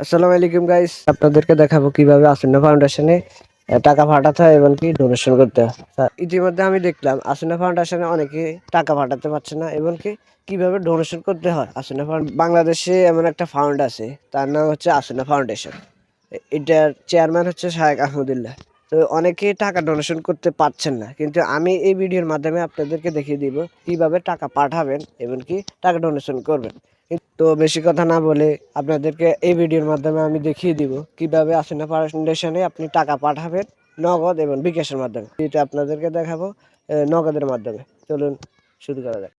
আসসালামু আলাইকুম গাইস, আপনাদেরকে দেখাবো কিভাবে আসন্না ফাউন্ডেশনে টাকা পাঠাতে হয় এবং কি ডোনেশন করতে হয়। ইতিমধ্যে আমি দেখলাম আসন্না ফাউন্ডেশনে অনেকে টাকা পাঠাতে পারছে না এবং কি কিভাবে ডোনেশন করতে হয়। আসন্না বাংলাদেশে এমন একটা ফাউন্ড আছে, তার নাম হচ্ছে আসন্না ফাউন্ডেশন। এটার চেয়ারম্যান হচ্ছে শাহেক আহমদুল্লাহ। তো অনেকে টাকা ডোনেশন করতে পারছেন না, কিন্তু আমি এই ভিডিওর মাধ্যমে আপনাদেরকে দেখিয়ে দিব কিভাবে টাকা পাঠাবেন এবং কি টাকা ডোনেশন করবেন। তো বেশি কথা না বলে আপনাদেরকে এই ভিডিওর মাধ্যমে আমি দেখিয়ে দিব কিভাবে আসন্না ফাউন্ডেশনে আপনি টাকা পাঠাবেন নগদ এবং বিকাশের মাধ্যমে। এটা আপনাদেরকে দেখাবো নগদের মাধ্যমে। চলুন শুরু করা যাক।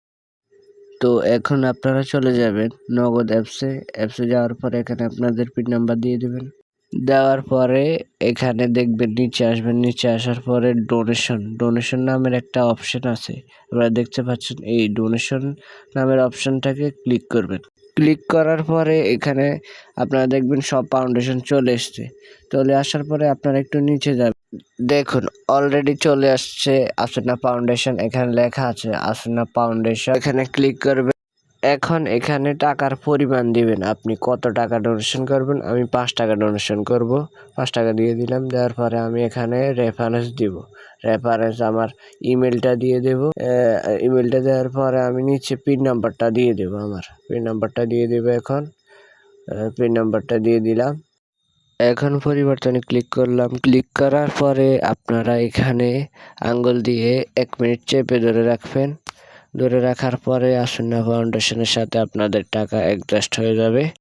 তো এখন আপনারা চলে যাবেন নগদ অ্যাপসে যাওয়ার পরে এখানে আপনাদের পিন নাম্বার দিয়ে দেবেন। দেওয়ার পরে এখানে দেখবেন নিচে আসবেন, নিচে আসার পরে ডোনেশন নামের একটা অপশন আছে, আপনারা দেখতে পাচ্ছেন। এই ডোনেশন নামের অপশনটাকে ক্লিক করবেন। ক্লিক করার পরে এখানে আপনারা দেখবেন সব ফাউন্ডেশন চলে এসছে। চলে আসার পরে আপনারা একটু নিচে যাবেন, দেখুন অলরেডি চলে আসছে আসন্না ফাউন্ডেশন। এখানে লেখা আছে আসন্না ফাউন্ডেশন, এখানে ক্লিক করবেন। এখন এখানে টাকার পরিমাণ দিবেন, আপনি কত টাকা ডোনেশন করবেন। আমি 5 টাকা ডোনেশন করব, 5 টাকা দিয়ে দিলাম। দেওয়ার পরে আমি এখানে রেফারেন্স দিব, রেফারেন্স আমার ইমেলটা দিয়ে দেব। ইমেলটা দেওয়ার পরে আমি নিচে পিন নাম্বারটা দিয়ে দেব, আমার পিন নাম্বারটা দিয়ে দেব। এখন পিন নাম্বারটা দিয়ে দিলাম। এখন পরিবর্তনে ক্লিক করলাম। ক্লিক করার পরে আপনারা এখানে আঙ্গুল দিয়ে 1 মিনিট চেপে ধরে রাখবেন। ধরে রাখার পরে আসন্না ফাউন্ডেশনের সাথে আপনাদের টাকা অ্যাডজাস্ট হয়ে যাবে।